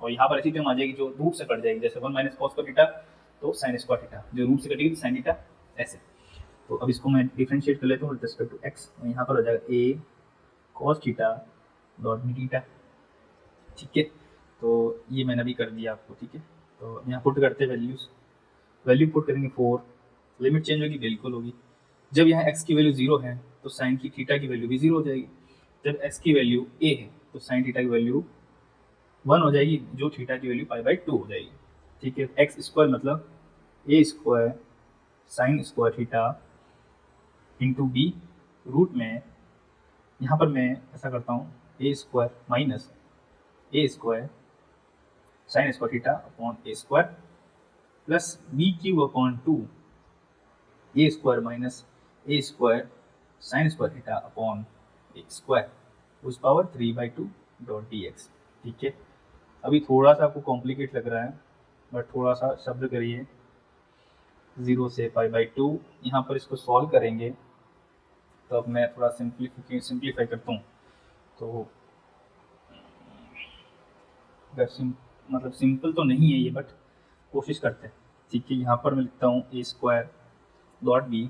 और यहाँ पर ऐसी टर्म आ जाएगी जो रूट से कट जाएगी, जैसे 1 माइनस कॉस का थीटा तो साइन स्क्वायर थीटा, जो रूट से कटेगी साइन थीटा ऐसे। तो अब इसको मैं डिफ्रेंशिएट कर लेता हूँ विद रिस्पेक्ट टू एक्स, यहाँ पर हो जाएगा a cos theta dot b theta, ठीक है। तो ये मैंने अभी कर दिया आपको, ठीक है। तो यहाँ पुट करते हैं वैल्यू पुट करेंगे 4, लिमिट चेंज होगी, बिल्कुल होगी। जब यहाँ x की वैल्यू 0 है तो साइन की थीटा की वैल्यू भी 0 हो जाएगी, जब x की वैल्यू a है तो साइन थीटा की वैल्यू 1 हो जाएगी, जो थीटा की वैल्यू π/2 हो जाएगी, ठीक है। एक्स स्क्वायर मतलब a square sine square theta into b root में, यहाँ पर मैं ऐसा करता हूँ a square minus a square sine square theta upon a square plus b cube upon 2 a square minus a square sine square theta upon a square उस power 3/2 dot d x. ठीक है, अभी थोड़ा सा आपको कॉम्प्लिकेट लग रहा है, बट थोड़ा सा शब्द करिए 0 से π/2। यहाँ पर इसको सॉल्व करेंगे तो अब मैं थोड़ा सिंप्लीफाई करता हूँ। तो मतलब सिंपल तो नहीं है ये, बट कोशिश करते हैं। ठीक है, यहाँ पर मैं लिखता हूँ ए स्क्वायर डॉट बी,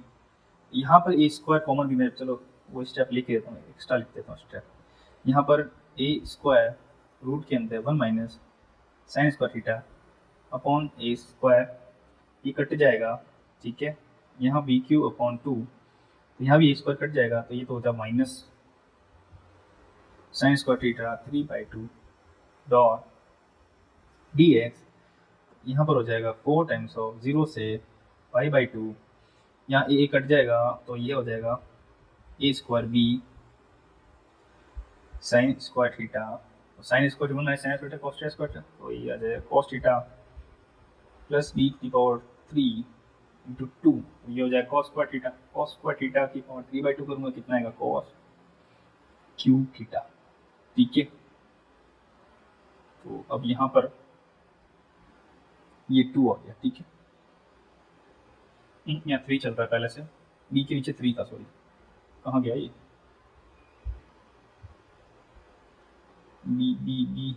यहाँ पर ए स्क्वायर कॉमन भी मैं, चलो वो स्टेप लिख देता हूँ, एक्स्ट्रा लिख देता हूँ स्टेप। यहाँ पर ए स्क्वायर रूट के अंदर 1 minus sine square theta upon a square, ये कट जाएगा। ठीक है, यहाँ बी क्यू अपॉन 2, तो यहाँ भी ए स्क्वायर कट जाएगा, तो ये तो हो जाएगा minus sine square theta 3/2 dot d x. यहाँ पर हो जाएगा 4 टाइम्स ऑफ 0 से π/2, यहाँ ए कट जाएगा तो ये हो जाएगा a square b sine square theta, sine square 1 sine square cos square, तो ये आ जाएगा कॉस थीटा प्लस बी की पावर 3 इंटू 2, ये हो जाएगा cos square theta. Cos square theta की पावर 3/2 करूँगा, कितना आएगा कॉस क्यू थीटा। ठीक है, तो अब यहाँ पर ये 2 आ गया। ठीक है, यहाँ 3 चल रहा है पहले से, बी के नीचे 3 था, सॉरी कहाँ गया ये, बी बी बी,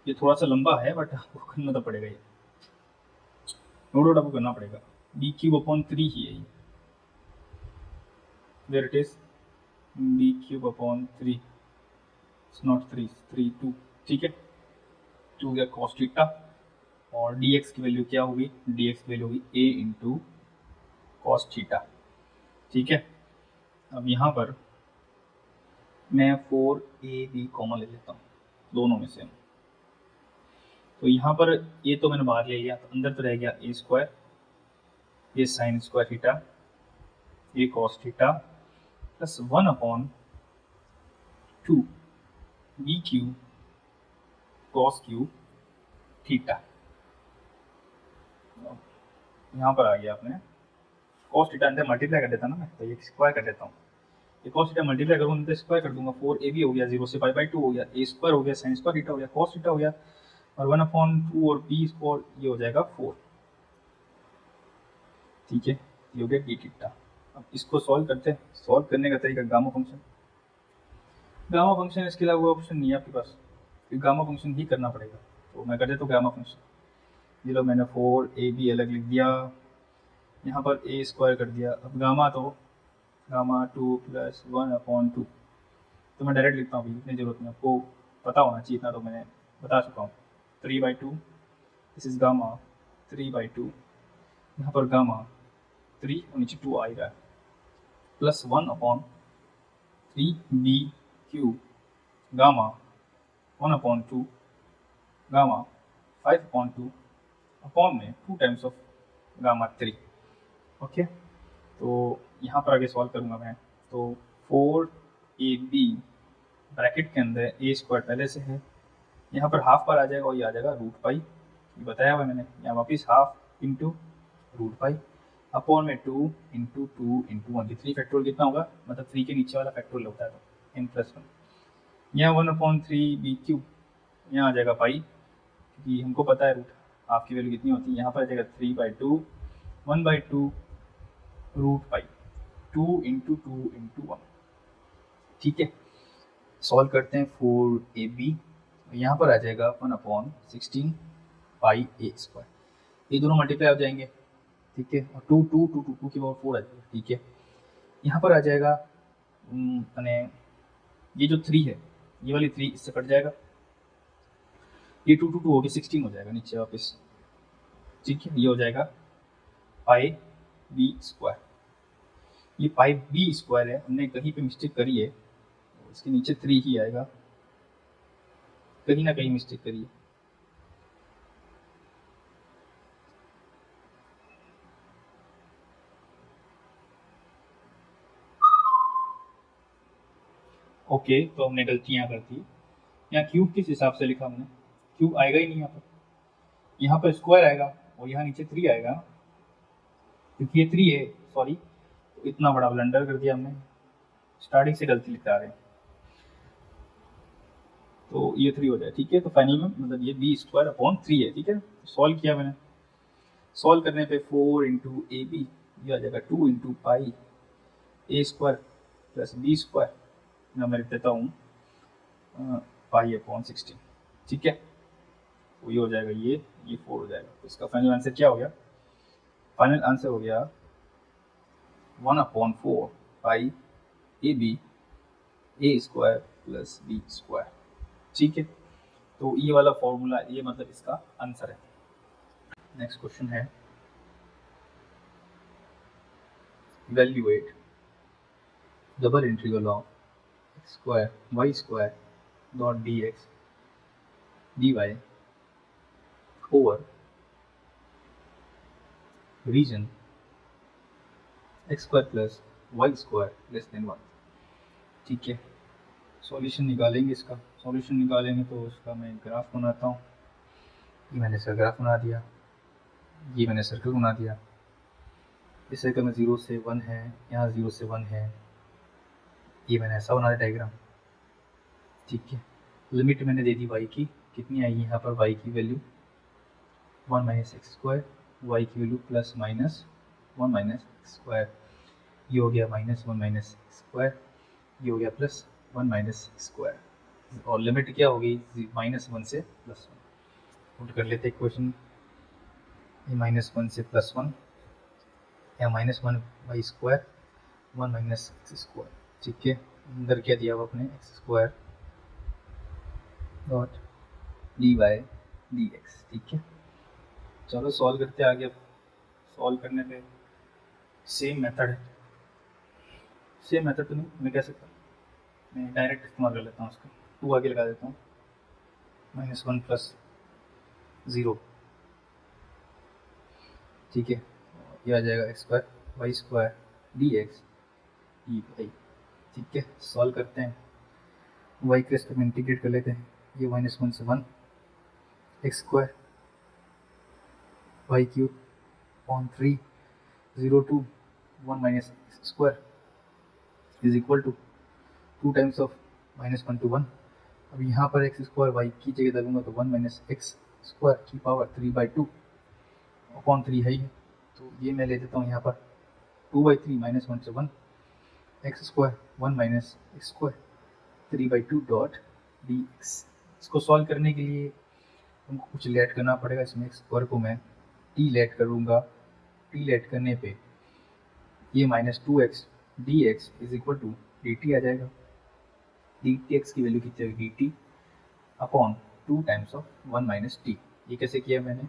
ये थोड़ा सा लंबा है बट आपको करना तो पड़ेगा, ये नोट आउट आपको करना पड़ेगा। बी क्यूब अपॉन 3 ही है ये, there it is b cube upon 3, it's not 3, 3 2। ठीक है, 2 गया कॉस थीटा, और डी एक्स की वैल्यू क्या होगी, डी एक्स की वैल्यू होगी ए इंटू कॉस थीटा। ठीक है, अब यहाँ पर मैं 4ab कॉमन ले लेता हूँ दोनों में से, तो यहाँ पर ये तो मैंने बाहर ले लिया, तो अंदर तो रह गया ए स्क्वायर, ये साइन स्क्वायर थीटा, ये cos theta plus 1 upon 2 b q cos q theta. यहाँ पर आ गया आपने कॉस थीटा अंदर मल्टीप्लाई कर देता ना मैं, तो ये स्क्वायर कर देता हूँ, ये कॉस थीटा मल्टीप्लाई करूँगा तो स्क्वायर कर दूंगा, 4ab हो गया, 0 से π/2 हो गया, ए स्क्वायर हो गया, साइन स्क्वायर थीटा हो गया, कॉस थीटा हो गया, और 1/2 और बी स्क्वायर, ये हो जाएगा 4। ठीक है, ये हो गया डी थीटा। अब इसको सॉल्व करते हैं, सॉल्व करने का तरीका गामा फंक्शन, गामा फंक्शन इसके अलावा ऑप्शन नहीं है आपके पास, फिर गामा फंक्शन ही करना पड़ेगा, तो मैं कर देता हूँ गामा फंक्शन। ये लो मैंने 4ab अलग लिख दिया, यहाँ पर ए स्क्वायर कर दिया, अब गामा तो गामा 2 + 1/2, तो मैं डायरेक्ट लिखता हूँ, अभी इतनी ज़रूरत नहीं, आपको पता होना चाहिए इतना, तो मैंने बता चुका हूँ। 3/2, दिस इज गामा 3/2, यहाँ पर गामा 3 और नीचे 2 आ रहा है, plus 1/3b³ gamma 1/2 gamma 5/2 upon में 2 टाइम्स ऑफ गामा 3। ओके, तो यहाँ पर आगे सॉल्व करूँगा मैं, तो 4ab ब्रैकेट के अंदर ए स्क्वायर पहले से है, यहाँ पर हाफ पर आ जाएगा और ये आ जाएगा √π, ये बताया हुआ मैंने, यहाँ वापिस हाफ इंटू √π अपॉन में 2 इंटू 2 इंटू 1, 3 फैक्टोरियल कितना होगा, मतलब 3 के नीचे वाला फैक्टोरियल होता है, तो n+1, यहाँ 1/3b³, यहाँ आ जाएगा पाई, क्योंकि हमको पता है रूट हाफ की वैल्यू कितनी होती है, यहाँ पर आ जाएगा 3/2 1/2 √π 2 इंटू 2 इंटू 1। ठीक है, सॉल्व करते हैं 4ab, यहाँ पर आ जाएगा 1/16 पाई ए स्क्वायर, ये दोनों मल्टीप्लाई हो जाएंगे। ठीक है, और 2 2 2 2 2 की पावर 4 आ जाएगा। ठीक है, यहाँ पर आ जाएगा मैंने ये जो 3 है, ये वाली 3 इससे कट जाएगा, ये 2 2 2 हो गया 16 हो जाएगा नीचे वापस। ठीक है, ये हो जाएगा पाई बी स्क्वायर, ये पाई बी स्क्वायर है, हमने कहीं पे मिस्टेक करी है, इसके नीचे 3 ही आएगा, कहीं ना कहीं मिस्टेक करी है। ओके, तो हमने गलती यहाँ कर दी, यहाँ क्यूब किस हिसाब से लिखा हमने, क्यूब आएगा ही नहीं यहाँ पर स्क्वायर आएगा और यहाँ नीचे 3 आएगा, क्योंकि ये 3 है, सॉरी, तो इतना बड़ा ब्लंडर कर दिया हमने, स्टार्टिंग से गलती लिखा रहे हैं, तो ये 3 हो जाए, ठीक है। तो फाइनल में मतलब ये बी स्क्वायर अपॉन 3 है, ठीक है। सॉल्व किया मैंने, सॉल्व करने पे 4 इंटू ए बी, ये आ जाएगा 2 इंटू पाई ए स्क्वायर प्लस बी स्क्वायर, मैं लिख देता हूँ पाई अपॉन 16, ठीक है। तो ये हो जाएगा, ये 4 हो जाएगा। तो इसका फाइनल आंसर क्या हो गया, फाइनल आंसर हो गया 1/4 pi a b a square plus b square, ठीक है। तो ये वाला फॉर्मूला, ये मतलब इसका आंसर है। नेक्स्ट क्वेश्चन है, evaluate double integral of x square y square dot dx dy over region x square plus y square less than 1, ठीक है। सॉल्यूशन निकालेंगे, इसका सॉल्यूशन निकालेंगे तो इसका मैं ग्राफ बनाता हूँ। ये मैंने इसका ग्राफ बना दिया, ये मैंने सर्कल बना दिया। इस सर्कल में 0 से 1 है, यहाँ 0 से 1 है, ये मैंने ऐसा बना दिया डायग्राम, ठीक है। लिमिट मैंने दे दी y की, कितनी आई यहाँ पर y की value 1 minus x square, y की value plus minus 1 minus x square, ये हो गया माइनस 1 माइनस एक्स स्क्वायर, ये हो गया प्लस 1 माइनस एक्स स्क्वायर, और लिमिट क्या होगी -1 से +1। नोट कर लेते हैं क्वेश्चन, ये -1 से +1 या -1 y square 1 minus x square, ठीक है। अंदर क्या दिया हुआ अपने x square dot d y d x, ठीक है। चलो सॉल्व करते हैं आगे। सॉल्व करने पे सेम मेथड है, सेम मेथड तो नहीं मैं कह सकता, मैं डायरेक्ट इस्तेमाल कर लेता हूँ उसका, 2 आगे लगा देता हूँ, -1 प्लस 0, ठीक है। ये आ जाएगा x square y square d x d y, ठीक है। सॉल्व करते हैं, वाई के रेस्पेक्ट में इंटीग्रेट कर लेते हैं, ये -1 से 1 x square y cube upon 3 0 to 1 minus x square is equal to 2 times of -1 to 1। अब यहाँ पर एक्स स्क्वायर वाई की जगह डालूंगा तो 1 माइनस एक्स स्क्वायर की पावर 3/2 अपॉन 3 है ही, तो ये मैं ले देता हूँ यहाँ पर 2/3 -1 से 1 x square 1 minus x square 3/2 dot d x. इसको सॉल्व करने के लिए हमको कुछ लेट करना पड़ेगा, इसमें एक्स स्क्वायर को मैं टी लेट करूँगा, टी लेट करने पे ये -2x d x is equal to d t आ जाएगा। डी टी एक्स की वैल्यू कितनी होगी, d t upon 2 times of 1 minus t. ये कैसे किया मैंने,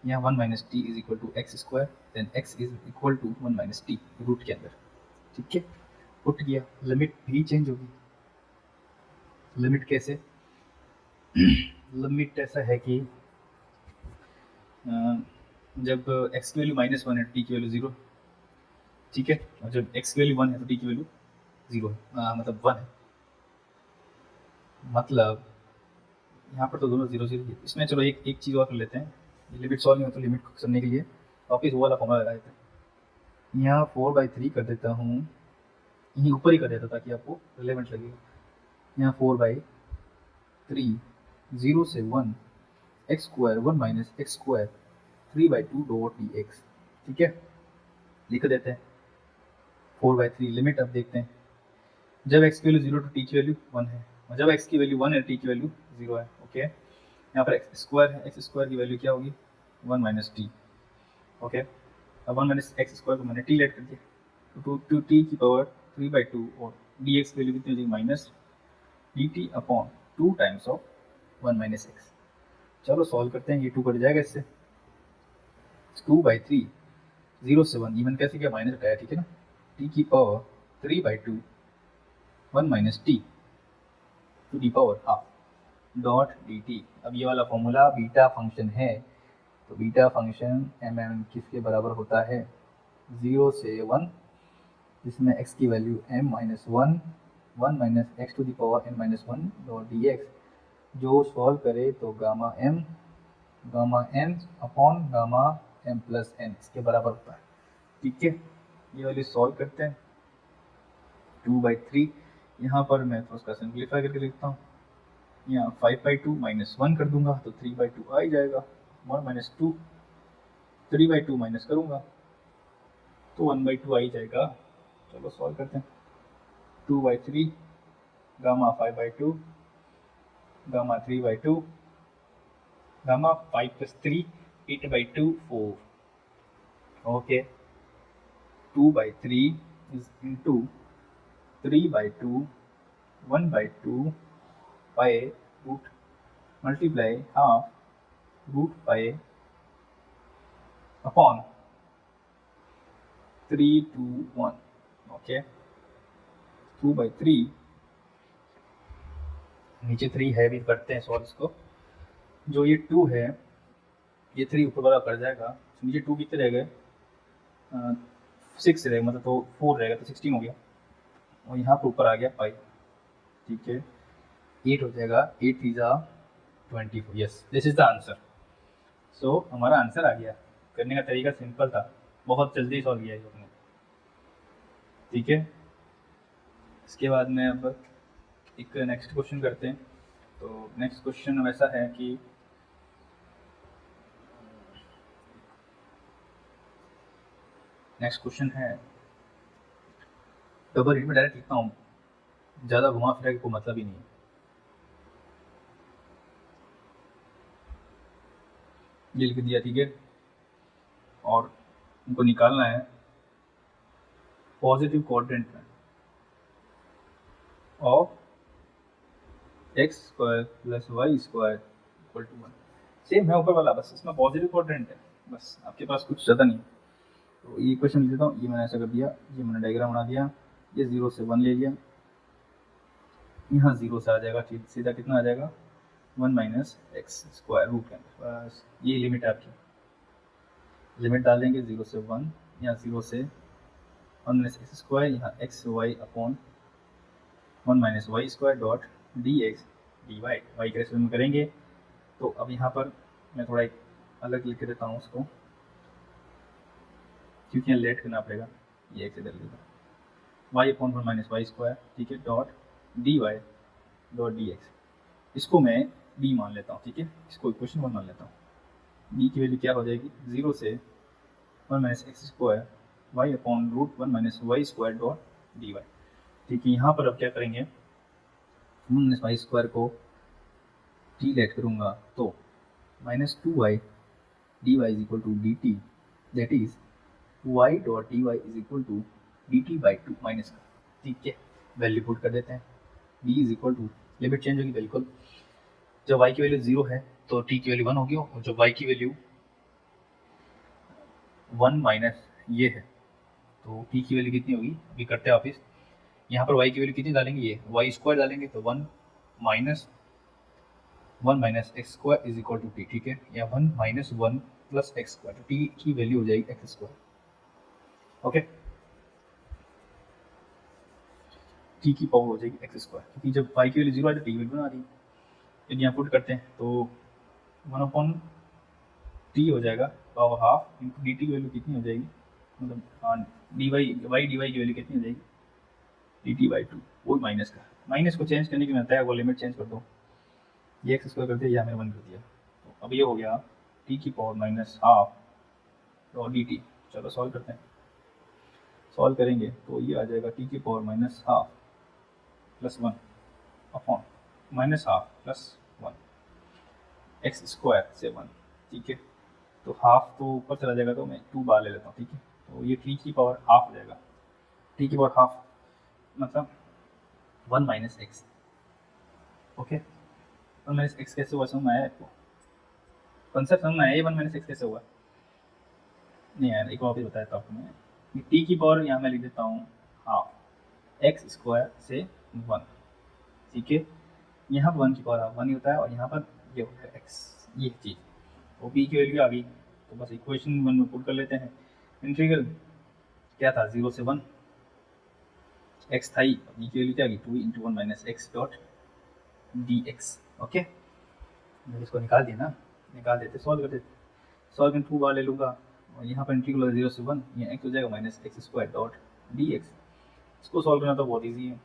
यहाँ 1 minus t is equal to x square, then x is equal to 1 minus t root के अंदर, ठीक है। पुट किया, लिमिट भी चेंज होगी। लिमिट कैसे, लिमिट ऐसा है कि जब x की वैल्यू -1 है, t की वैल्यू 0, ठीक है। और जब x की वैल्यू 1 है तो t की वैल्यू 0 है, मतलब 1 है, मतलब यहाँ पर तो दोनों 0 0 है। इसमें चलो एक चीज़ और कर लेते हैं, लिमिट सॉल्व नहीं हो तो लिमिट को करने के लिए वापस वो वाला फॉर्मूला लगा देते हैं। यहाँ 4/3 कर देता हूँ, यहीं ऊपर ही कर देता ताकि आपको रिलेवेंट लगेगा। यहाँ 4/3 0 से 1 x square 1 minus x square 3/2 dot d x, ठीक है। लिख देते हैं 4/3 लिमिट। अब देखते हैं जब x की वैल्यू 0 to t की वैल्यू 1 है, और जब x की वैल्यू 1 है t की वैल्यू 0 है, ओके। यहाँ पर एक्स स्क्वायर है, एक्स स्क्वायर की वैल्यू क्या होगी 1 माइनस टी, ओके। अब 1 माइनस एक्स स्क्वायर को मैंने टी लेट कर दिया, तो 2t की पावर 3/2 और डी एक्स वैल्यू कितनी हो जाएगी minus D t upon 2 times of 1 minus x. चलो सॉल्व करते हैं, ये 2 कट जाएगा इससे, 2/3 0 से 1, इवन कैसे क्या माइनस हटाया, ठीक है ना, t की power 3/2 1 minus t to the power half dot d t. अब ये वाला फॉर्मूला बीटा फंक्शन है, तो बीटा फंक्शन एम एम किसके बराबर होता है 0 से 1, जिसमें x की value m-1 1 minus x to the power n-1 dot d x जो सॉल्व करे तो gamma n upon gamma m plus n इसके बराबर होता है। ठीक है, ये वाली सॉल्व करते हैं। 2/3 यहाँ पर मैं तो उसका सिंप्लीफाई करके लिखता हूँ, यहाँ 5/2 माइनस 1 कर दूंगा तो 3/2 आ ही जाएगा। 1 माइनस 2, 3/2 माइनस करूँगा तो 1/2 आ ही जाएगा। चलो सॉल्व करते हैं। 2/3 gamma 5/2 gamma 3/2 gamma 5 plus 3 8/2 4। Okay, 2/3 is into 3/2 1/2 pi root multiply half root pi upon 3 to 1। Okay, 2/3 नीचे 3 है भी, करते हैं सॉल्व इसको। जो ये 2 है ये 3 ऊपर वाला कर जाएगा, नीचे 2 कितने रह गए, 6 रहेगा, मतलब तो 4 रहेगा तो 16 हो गया, और यहाँ पर ऊपर आ गया 5। ठीक है, 8 हो जाएगा, 8 3 जा 24। Yes, this is the answer. So हमारा आंसर आ गया। करने का तरीका सिंपल था, बहुत जल्दी सॉल्व किया है हमने। ठीक है, इसके बाद में अब एक नेक्स्ट क्वेश्चन करते हैं। तो नेक्स्ट क्वेश्चन वैसा है कि नेक्स्ट क्वेश्चन है डबल रीड में डायरेक्ट लिखता हूँ, ज़्यादा घुमा फिरा के कोई मतलब ही नहीं है। ये लिख दिया, ठीक है, और उनको निकालना है पॉजिटिव क्वाड्रेंट में of x square plus y square equal to 1। Same है ऊपर वाला, बस इसमें पॉजिटिव क्वाड्रेंट है, बस आपके पास कुछ ज़्यादा नहीं। तो ये क्वेश्चन लिख देता हूँ। ये मैंने ऐसा कर दिया, ये मैंने डायग्राम बना दिया, ये 0 से 1 ले लिया, यहाँ 0 से आ जाएगा, सीधा कितना आ जाएगा 1 माइनस एक्स स्क्वायर रूट के अंदर। बस ये लिमिट है आपकी, लिमिट डाल देंगे 0 से 1, यहाँ 0 से 1 माइनस एक्स स्क्वायर, यहाँ x y upon 1 minus y square dot d x d y. Y के रेस्पेक्ट में करेंगे। तो अब यहाँ पर मैं थोड़ा एक अलग लिख देता हूँ उसको, क्योंकि यहाँ लेट करना पड़ेगा, ये एक से दे देगा y upon 1 minus y square, ठीक है, dot d y dot d x. इसको मैं b मान लेता हूँ, ठीक है, इसको इक्वेशन 1 मान लेता हूँ। b की वैल्यू क्या हो जाएगी, 0 से 1 minus x square y upon root 1 minus y square dot d y. ठीक है, यहाँ पर अब क्या करेंगे, 1 माइनस वाई स्क्वायर को t लेट करूँगा तो minus 2y dy is equal to d t, that is y dot d y is equal to d t by 2 minus का। ठीक है, वैल्यू पुट कर देते हैं, b is equal to, limit change होगी बिल्कुल, जब y की वैल्यू 0 है तो t की वैल्यू 1 होगी, और जब y की वैल्यू 1 माइनस ये है तो t की वैल्यू कितनी होगी, अभी करते हैं वापिस। यहाँ पर y की वैल्यू कितनी डालेंगे, ये वाई स्क्वायर डालेंगे तो 1 minus x square is equal to t. ठीक है, या 1 माइनस 1 प्लस एक्स स्क्वायर, तो टी की वैल्यू हो जाएगी एक्स स्क्वायर। ओके, टी की पावर हो जाएगी एक्स स्क्वायर, क्योंकि जब y की वैल्यू 0 है तो टी वैल्यू बना रही है। यदि यहाँ पुट करते हैं तो 1 अपॉन टी हो जाएगा power half into D T की वैल्यू कितनी हो जाएगी, मतलब हाँ डी वाई की वैल्यू कितनी हो जाएगी डी टी बाई 2, वो माइनस का, माइनस को चेंज करने की मैं वो लिमिट चेंज कर दो, ये एक्स स्क्वायर कर दिया, यहाँ मैंने 1 कर दिया, तो अब ये हो गया टी की पावर माइनस हाफ और डी टी। चलो सॉल्व करते हैं, सॉल्व करेंगे तो ये आ जाएगा टी की power minus half plus 1 upon minus half plus 1 x square से 1। ठीक है, तो हाफ तो ऊपर चला जाएगा तो मैं 2 बार ले लेता हूँ। ठीक है, तो ये टी की पावर हाफ हो जाएगा, टी की पावर हाफ मतलब 1 minus x. Okay, 1 minus x कैसे हुआ, समझ में आया आपको, कॉन्सेप्ट समझ में आया, ये 1 माइनस एक्स कैसे हुआ, नहीं आया, एक और भी बताया था आपको मैं। टी की पावर यहाँ मैं लिख देता हूँ हाफ एक्स स्क्वायर से 1। ठीक है, यहाँ पर 1 की पावर हाफ 1 ही होता है, और यहाँ पर ये होता है एक्स, ये चीज़, तो पी की वैल्यू आ गई, तो बस इक्वेशन 1 में पुट कर लेते हैं। इंटीग्रल क्या था, 0 से 1 एक्स था ही, बी की वैल्यू क्या आ गई 2 into 1 minus x dot d x. Okay, मैंने इसको निकाल दिया ना, निकाल देते, सॉल्व कर देते। सॉल्व इन 2 बार ले लूँगा और यहाँ पर इंटीग्रल 0 से 1, ये x हो जाएगा minus x square dot d x. इसको सॉल्व करना तो बहुत ईजी है,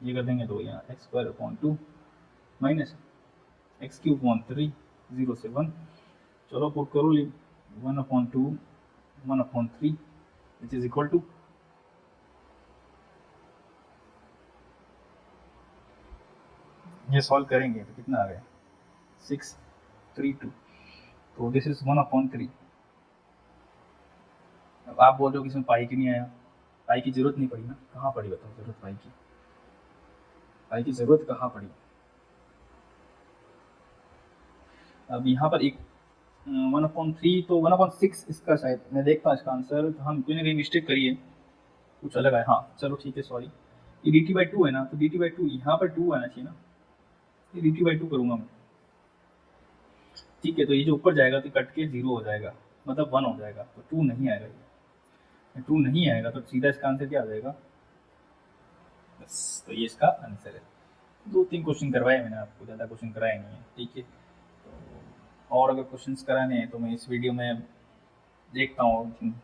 ये कर देंगे तो यहाँ x square upon 2 minus x cube upon 3 0 से 1, चलो पुट करो ली 1 upon 2 1 upon 3 which is equal to, ये सॉल्व करेंगे तो कितना आ गया 632, तो दिस इज 1 अपॉन 3। अब आप बोल रहे हो कि इसमें पाई क्यों नहीं आया, पाई की जरूरत नहीं पड़ी ना, कहाँ पड़ी बताओ जरूरत पाई की, पाई की जरूरत कहाँ पड़ी। अब यहाँ पर एक 1/3 तो 1/6 इसका, शायद मैं देखता हूँ इसका आंसर, तो हम कोई ना कहीं मिस्टेक करिए, कुछ अलग है। हाँ चलो ठीक है, सॉरी, ये dt/2 है ना, तो dt/2 यहाँ पर 2 आना चाहिए ना, ये dt/2 करूँगा मैं, ठीक है। तो ये जो ऊपर जाएगा तो कट के 0 हो जाएगा, मतलब 1 हो जाएगा, तो 2 नहीं आएगा, ये 2 नहीं आएगा तो सीधा इसका आंसर क्या आ जाएगा, बस। तो ये इसका आंसर है। 2-3 क्वेश्चन करवाए मैंने आपको, ज़्यादा क्वेश्चन कराए नहीं है, ठीक है। तो और अगर क्वेश्चंस कराने हैं तो मैं इस वीडियो में देखता हूँ